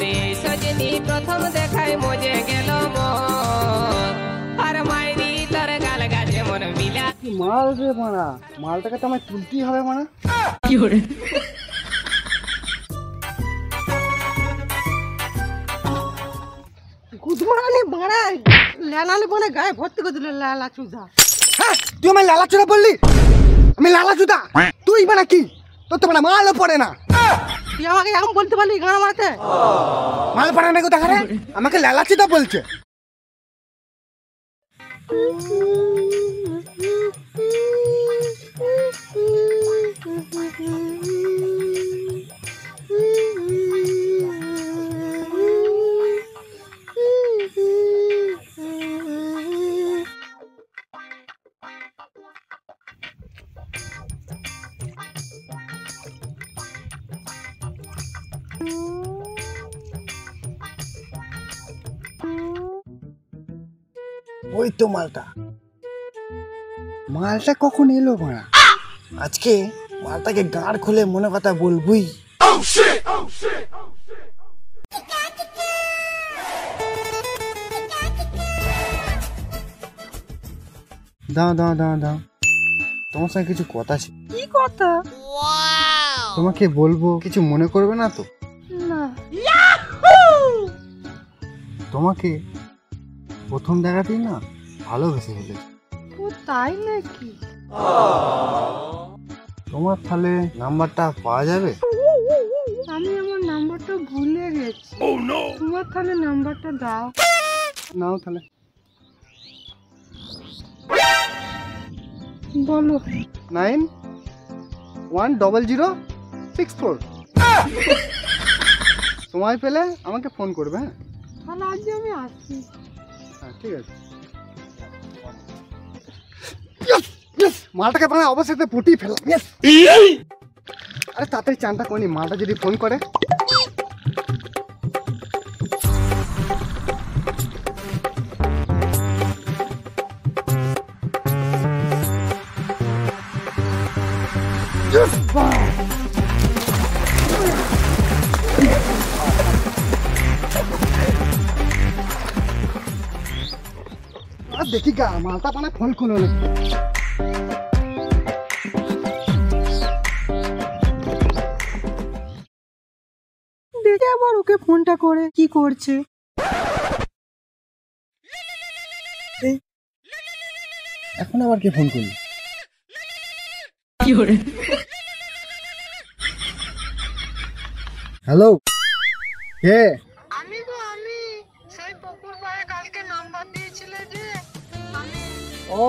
আরে সজনী প্রথম দেখায় মজে গেল মন আর মাইরি তোর গাল গাছে মন মিলা মাল রে মারা মালটাকে তো আমায় তুলতেই হবে মারা কি করে গুদমারানি বাড়া লেলালে বলে গায়ে ভর্তি করে দিল লালা চুদা। হ্যাঁ তুই আমার লালা চুদা বললি আমি লালা চুদা তুই মানে কি তোর তো মানে মালও পড়ে না তুই আমাকে এরকম বলতে পারলি গান মারতে মাল পড়ে না কোথা রে আমাকে লালা চুদা বলছে ওই তো মালটা মালটা কখন এলো মারা আজকে মালটাকে গাড় খুলে মনে কথা বলবই দাও দাও দাও দাও তোমার সঙ্গে কিছু কথা ছিল কি কথা তোমাকে বলবো কিছু মনে করবে না তো না তোমাকে প্রথম দেখাতেই না ভালোবেসে ফেলেছি ও তাই নাকি তোমার তাহলে নাম্বারটা পাওয়া যাবে আমি আমার নাম্বারটা ভুলে গেছি তোমার তাহলে নাম্বারটা দাও নাও তাহলে বলো 910064 সময় পেলে আমাকে ফোন করবে হ্যাঁ তাহলে আজ আমি আসছি হ্যাঁ ঠিক আছে মালটাকে মানে অবশ্যই পুটি ফেলা আরে তাড়াতাড়ি চানটা করি মালটা যদি ফোন করে দেখি গা মালটা মানে ফোন খুলো দেখে আবার ওকে ফোনটা করে কি করছে এখন আবার কে ফোন করলি কি করে হ্যালো কে আমি সেই পুকুর পাড়ে কালকে নাম্বার দিয়েছিলে যে ও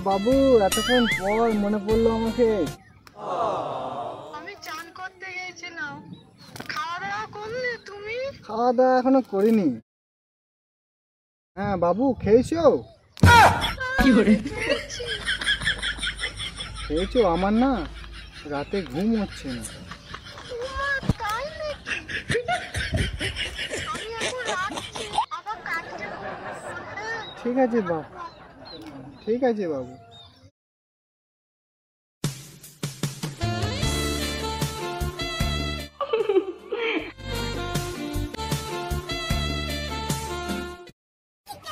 বাবু এতক্ষণ পর মনে পড়লো আমাকে আমি চান করতে গিয়েছিলাম খাওয়া দাওয়া করলে তুমি খাওয়া দাওয়া এখনো করিনি হ্যাঁ বাবু খেয়েছো কি করে খেয়েছো আমার না রাতে ঘুম হচ্ছে না তাই নাকি আমি এখন রাখছি আবার কালকে ঠিক আছে বাবু ঠিক আছে বাবু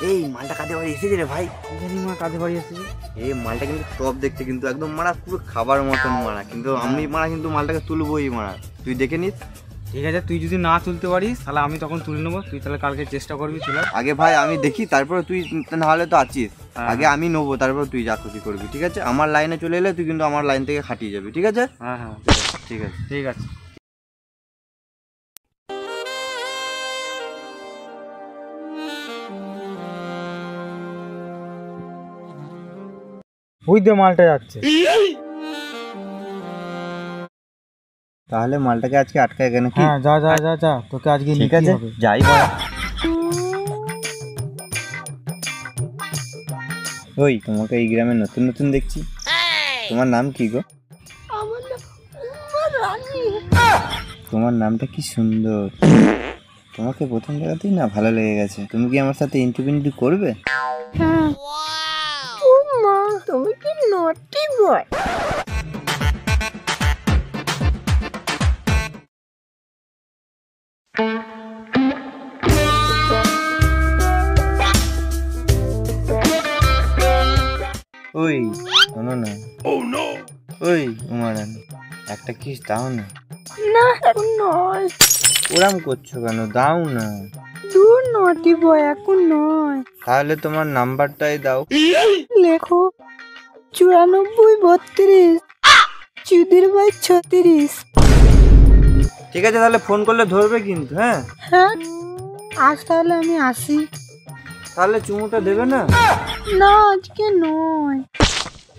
এই মালটা কাঁধে বাড়ি এসেছে রে ভাই জানি মা কাজে বাড়ি এসেছে এই মালটা কিন্তু টপ দেখতে কিন্তু একদম মারা পুরো খাবার মতন মারা কিন্তু আমি মারা কিন্তু মালটাকে তুলবোই মারা তুই দেখে নিস ঠিক আছে তুই যদি না তুলতে পারিস তাহলে আমি তখন তুলে নেবো তুই তাহলে কালকে চেষ্টা করবি তোলার আগে ভাই আমি দেখি তারপরে তুই না হলে তো আছিস আগে আমি নেবো তারপর তুই যা খুশি করবি ঠিক আছে আমার লাইনে চলে এলে তুই কিন্তু আমার লাইন থেকে খাটিয়ে যাবি ঠিক আছে হ্যাঁ হ্যাঁ ঠিক আছে ঠিক আছে ওই দে মালটা যাচ্ছে তাহলে মালটাকে আজকে আটকায় কেন কি হ্যাঁ যা যা যা যা তোকে আজকে ঠিক নিতেই আছে হবে যাই বল ওই তোমাকে এই গ্রামে নতুন নতুন দেখছি তোমার নাম কি গো আমার নাম উমা রানী তোমার নামটা কি সুন্দর তোমাকে প্রথম দেখাতেই না ভালো লেগে গেছে তুমি কি আমার সাথে ইন্টারভিউ করবে হ্যাঁ উমা তুমি কি নটি বয় ওই শোনো না, ওই উমারানি একটা কিস দাও না। না এখন নয়, ওরাম করছো কেন, দাও না। দূর নটি বয়, এখন নয়। তাহলে তোমার নাম্বারটাই দাও। লেখো 94 32 চুদির ভাই 36। ঠিক আছে, তাহলে ফোন করলে ধরবে কিন্তু। হ্যাঁ হ্যাঁ, আজ তাহলে আমি আসি। তাহলে চুমুটা দেবে না? না আজকে নয়।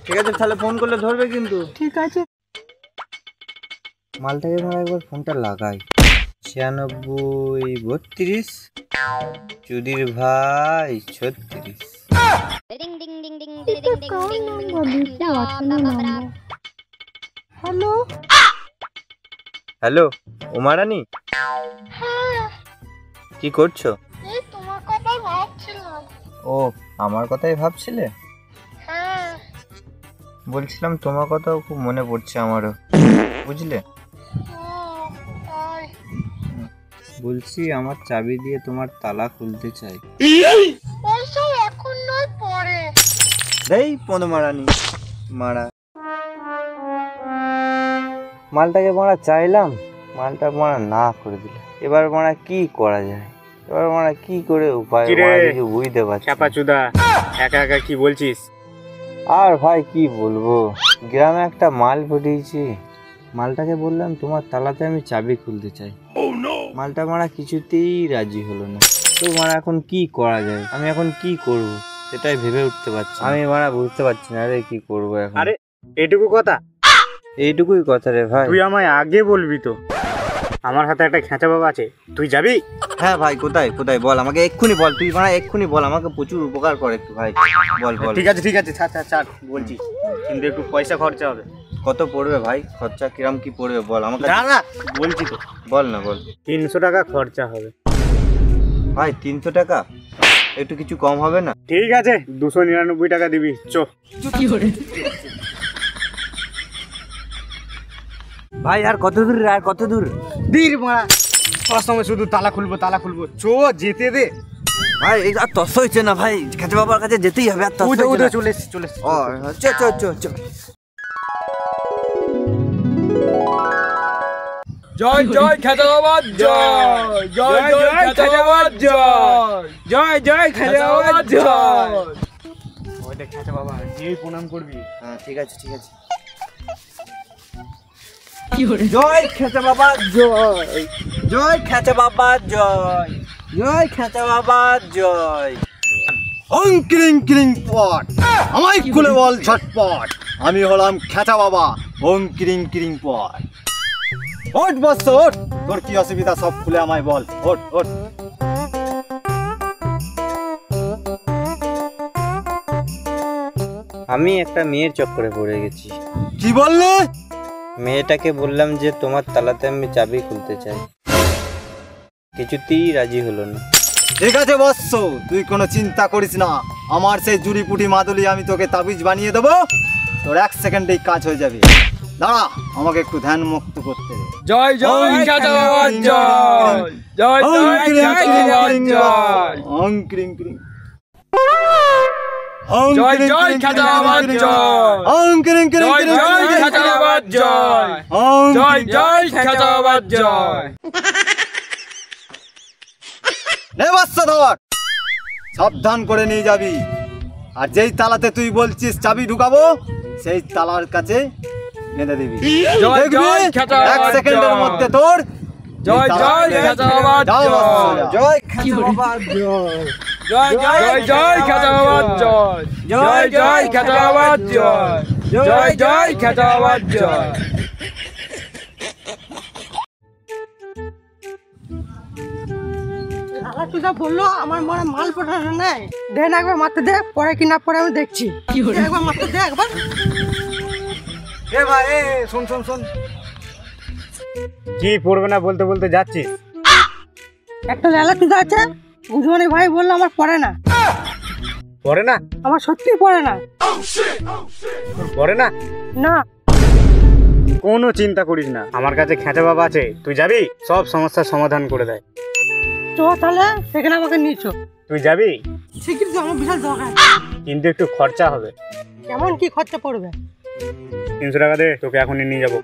ঠিক আছে, তাহলে ফোন করলে ধরবে কিন্তু। ঠিক আছে। মালটাকে ধর একবার ফোনটা লাগাই। 96 32 চুদির ভাই 36। হ্যালো। হ্যালো উমারানি, কি করছো? এই তোমার কথা ভাবছিলাম। ও আমার কথাই ভাবছিলে? হ্যাঁ। বলছিলাম তোমার কথাও খুব মনে পড়ছে আমারও, বুঝলে? বলছি আমার চাবি দিয়ে তোমার তালা খুলতে চাই। এখন নয়, পরে। এই পদমারানি মারা, মালটাকে মারা চাইলাম, মালটা মারা না করে দিল। এবার মারা কি করা যায়, এবার মারা কি করে উপায় কিছু বুঝতে পারছি। চাপাচুদা একা একা কি বলছিস? আর ভাই কি বলবো, গ্রামে একটা মাল ফুটিয়েছি। মালটাকে বললাম তোমার তালাতে আমি চাবি খুলতে চাই। মালটা মারা কিছুতেই রাজি হলো না। তো মারা এখন কি করা যায়, আমি এখন কি করব সেটাই ভেবে উঠতে পারছি। আমি মারা বুঝতে পারছি না রে কি করবো এখন। আরে এটুকু কথা? এইটুকুই কথা রে ভাই। তুই আমায় আগে বলবি তো। আমার হাতে একটা খেঁচা বাবা আছে, তুই যাবি? হ্যাঁ ভাই, কোথায় কোথায় বল আমাকে, এক্ষুনি বল। তুই মারা এক্ষুনি বল, আমাকে প্রচুর উপকার করে একটু ভাই, বল বল। ঠিক আছে ছাড় ছাড় ছাড় বলছি, কিন্তু একটু পয়সা খরচা হবে। কত পড়বে ভাই খরচা, কিরম কি পড়বে বল আমাকে। না না বলছি তো, বল না বল। 300 টাকা খরচা হবে। ভাই 300 টাকা একটু কিছু কম হবে না? ঠিক আছে 299 টাকা দিবি, চো। ভাই আর কত দূর, আর কত দূর? দীর মারা, তোর সঙ্গে শুধু তালা খুলবো, চো যেতে দে। ভাই এই আর তস হয়েছে না ভাই, খেতে বাবার কাছে যেতেই হবে। আর তস হয়েছে না। চলে এসছি। ও চ চ চ চ। জয় জয় খেতে বাবা, জয় জয় জয় খেতে বাবা, জয় জয় জয় খেতে বাবা, জয়। ওইটা খেতে বাবা, যেই প্রণাম করবি। হ্যাঁ ঠিক আছে ঠিক আছে। জয় খেতে বাবা জয়, জয় খেতে বাবা জয়, জয় খেতে বাবা জয়। ওং ক্রিং ক্রিং পট, আমায় খুলে বল ঝটপট, আমি হলাম খেচা বাবা। ওং ক্রিং ক্রিং পট। ওঠ বৎস ওঠ, তোর কি অসুবিধা সব খুলে আমায় বল। ওঠ ওঠ। আমি একটা মেয়ের চক্করে পড়ে গেছি। কি বললে? মেয়েটাকে বললাম যে তোমার তালাতে আমি চাবি খুলতে চাই, কিছুতেই রাজি হলো না। ঠিক আছে বৎস, তুই কোনো চিন্তা করিস না, আমার সেই জুড়িপুটি মাদুলি আমি তোকে তাবিজ বানিয়ে দেবো, তোর 1 সেকেন্ডেই কাজ হয়ে যাবে। দাঁড়া, আমাকে একটু ধ্যান মুক্ত করতে দে। জয় জয় খেতে বাবা, জয় জয় জয় খেতে বাবা, জয় ওং ক্রিং ক্রিং, জয় জয় খেতে বাবা, জয় ওং ক্রিং ক্রিং, জয় জয় খেতে বাবা, জয় জয় জয় খেতে বাবা, জয়। নে বৎস ধর, সাবধান করে নিয়ে যাবি। আর যেই তালাতে তুই বলছিস চাবি ঢুকাবো, সেই তালার কাছে বেঁধে দিবি। জয় দেখবি জয় খেতে 1 বাবা, সেকেন্ডের জয়। মধ্যে তোর জয় জয় খেতে বাবা, যাও বৎস, জয় যাও। জয় খেতে বাবা জয়, জয় জয় জয় খেতে বাবা, জয় জয় জয় খেতে বাবা, জয় জয় জয় খেতে বাবা, জয়। আলাচুদা বললো আমার মনে মাল পটানো নেই, দেন একবার মারতে দে, পরে কি না পরে আমি দেখছি। একবার মারতে দে একবার। এ ভাই এ শোন শোন শোন, কি পড়বে না বলতে বলতে যাচ্ছিস? একটা লালাচুদা আছে, বুঝবানি ভাই বললো আমার পড়ে না। পড়ে না? আমার সত্যি পড়ে না। পড়ে না? না। কোনো চিন্তা করিস না, আমার কাছে খেঁচা বাবা আছে, তুই যাবি, সব সমস্যার সমাধান করে দেয়। তো তাহলে সেখানে আমাকে নিয়েছো। তুই যাবি, শিগগির আমার বিশাল দরকার। কিন্তু একটু খরচা হবে। কেমন কি খরচা পড়বে? 300 টাকা দে, তোকে এখনই নিয়ে যাবো।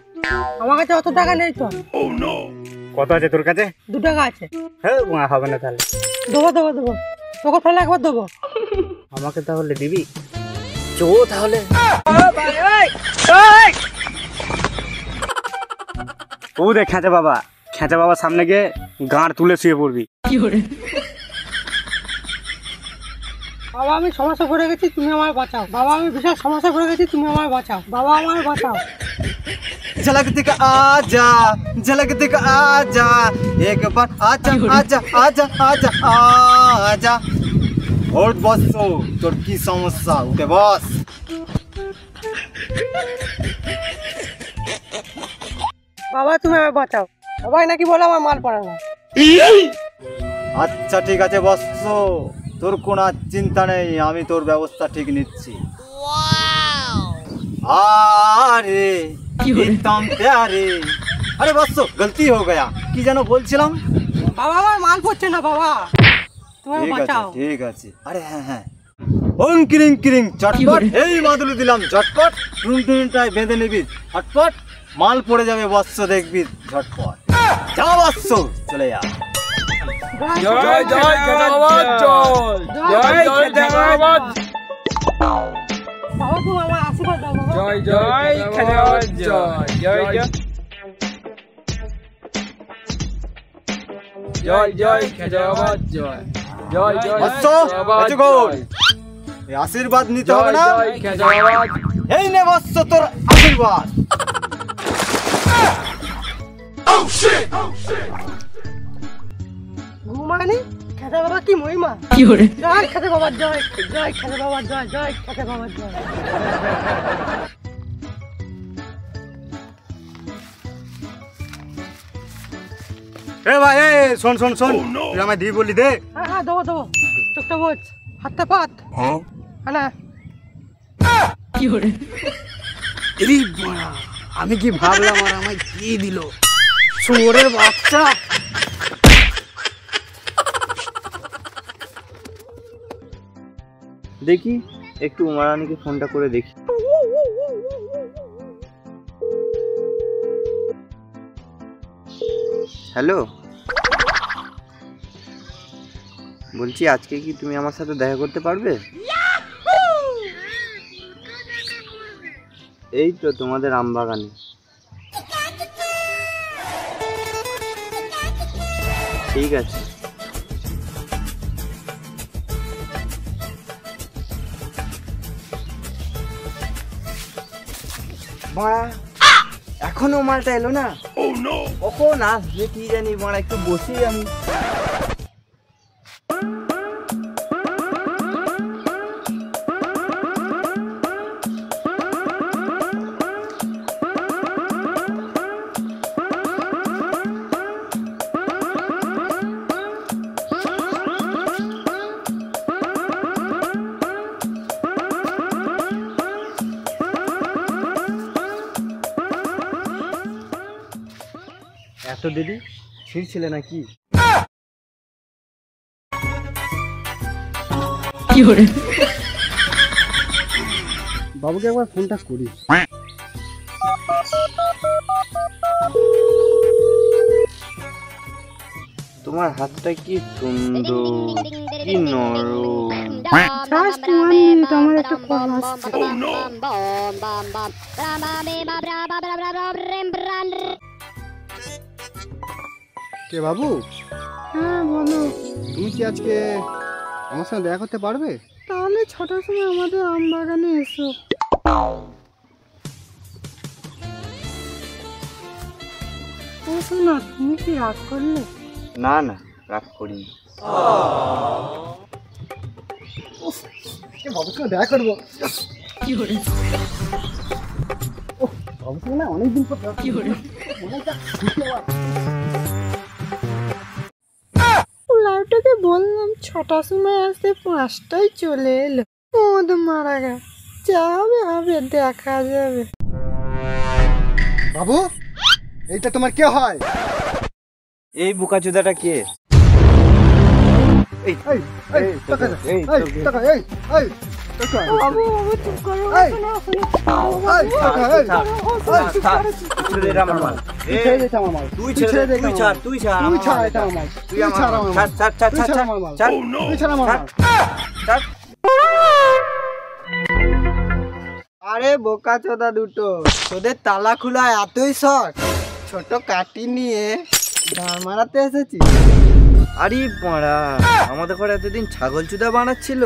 আমার কাছে অত টাকা নেই তো। কত আছে তোর কাছে? 2 টাকা আছে। হ্যাঁ হবে না তাহলে। দেবো। তোকে তাহলে একবার দেবো। আমাকে তাহলে দিবি? চো তাহলে। ও দেখ খেঁচা বাবা সামনে গিয়ে গাঁড় তুলে শুয়ে পড়বি। বাবা আমি সমস্যা পড়ে গেছি, তুমি আমার বাঁচাও। বাবা আমি বিশাল সমস্যা পড়ে গেছি, তুমি আমার বাঁচাও। বাবা আমার বাঁচাও। झलक दिख आजा, झलक दिख आजा, एक बार आजा आजा आजा आजा आजा। ওঠ বস, তোর কি সমস্যা? উঠে বস। বাবা তুমি আমার বাঁচাও। সবাই নাকি বলে আমার মাল পড়ে না। আচ্ছা ঠিক আছে বস, তোর কোনো চিন্তা নেই, আমি তোর ব্যবস্থা ঠিক নিচ্ছি। আরে एकदम प्यारे। अरे बस गलती हो गया, কি যেন বলছিলাম? বাবা আমার মাল পড়ছে না বাবা, তুমি আমাকে ঠিক আছে বাঁচাও। ঠিক আছে। আরে হ্যাঁ ওং কিরিং কিরিং চটপট, এই মাদুলি দিলাম ঝটপট, টুনটুনিটায় বেঁধে নিবি ঝটপট, মাল পড়ে যাবে বৎস দেখবি ঝটপট। যা বৎস চলে যা। জয় জয় খেদাবাদ জয়, জয় জয় খেদাবাদ, বাবা তুমি আমার আশীর্বাদ দাও বাবা। জয় জয় খেদাবাদ জয়, জয় জয় জয় খেদাবাদ জয়, জয় জয় বৎস খেদাবাদ এসে গোল। জয়, এই আশীর্বাদ নিতে হবে জয় না? জয় খেদাবাদ। এই নে বৎস তোর আশীর্বাদ। ঘুমানি খেতে বাবা কি মহিমা। জয় খেতে বাবা জয়, জয় খেতে বাবা জয়, জয় খেতে বাবা জয়। এ ভাই এ শোন শোন শোন, তুই আমায় দিয়ে বললি দে। হ্যাঁ দেবো চোখটা বোঝ, হাতটা পাত। হ্যাঁ না আমি কি ভাবলাম আর আমায় কি দিল শুয়োরের বাচ্চা। দেখি একটু উমারানিকে ফোনটা করে দেখি। হ্যালো, বলছি আজকে কি তুমি আমার সাথে দেখা করতে পারবে? এই তো তোমাদের আমবাগানে। ঠিক আছে। বাড়া এখনো মালটা এলো না? কখন আসবে কি জানি, বাড়া একটু বসি আমি। এত দেরি ছিঁড়ছিলে নাকি? বাবুকে একবার ফোনটা করি। তোমার হাতটা কি সুন্দর, কি নরম। আমার একটা কল আসছে। কে বাবু? হ্যাঁ বলো। তুমি কি আজকে আমার সঙ্গে দেখা করতে পারবে? তাহলে 6টার সময় আমাদের আমবাগানে এসো। ও শোনো, তুমি কি রাগ করলে? না না, রাগ করিনি। বাবুর সঙ্গে দেখা করবো। বাবুর সঙ্গে না অনেকদিন পর লাইফটাকে বললাম 6টার সময় আসতে, 5টায় চলে এলো। ওদ মারা গেল। যাবে হবে, দেখা যাবে। বাবু এইটা তোমার কে হয়? এই বোকাচোদাটা কে? এই এই এই টাকা এই টাকা এই এই বাবু বাবু চুপ করো এই, শোনো, এই, এই, ছেড়ে দে আমার মাল। তুই ছেড়ে দে আমার মাল, তুই ছেড়ে দে, তুই ছাড়, তুই ছাড় তুই আমার ছাড় মাল। এটা আমার মাল, তুই আমার মাল। ছাড়, ছাড়, ছাড়, তুই ছাড়, ছাড় ছাড়, আমার মাল, ছাড়, তুই ছাড় আমার মাল। ছাড়। আরে বোকা চোদা দুটো, তোদের তালা খোলা এতই শখ, ছোট কাটি নিয়ে ধার মারাতে এসেছি। আরে মারা, আমাদের ঘরে এতদিন ছাগল চুদা বানাচ্ছিল।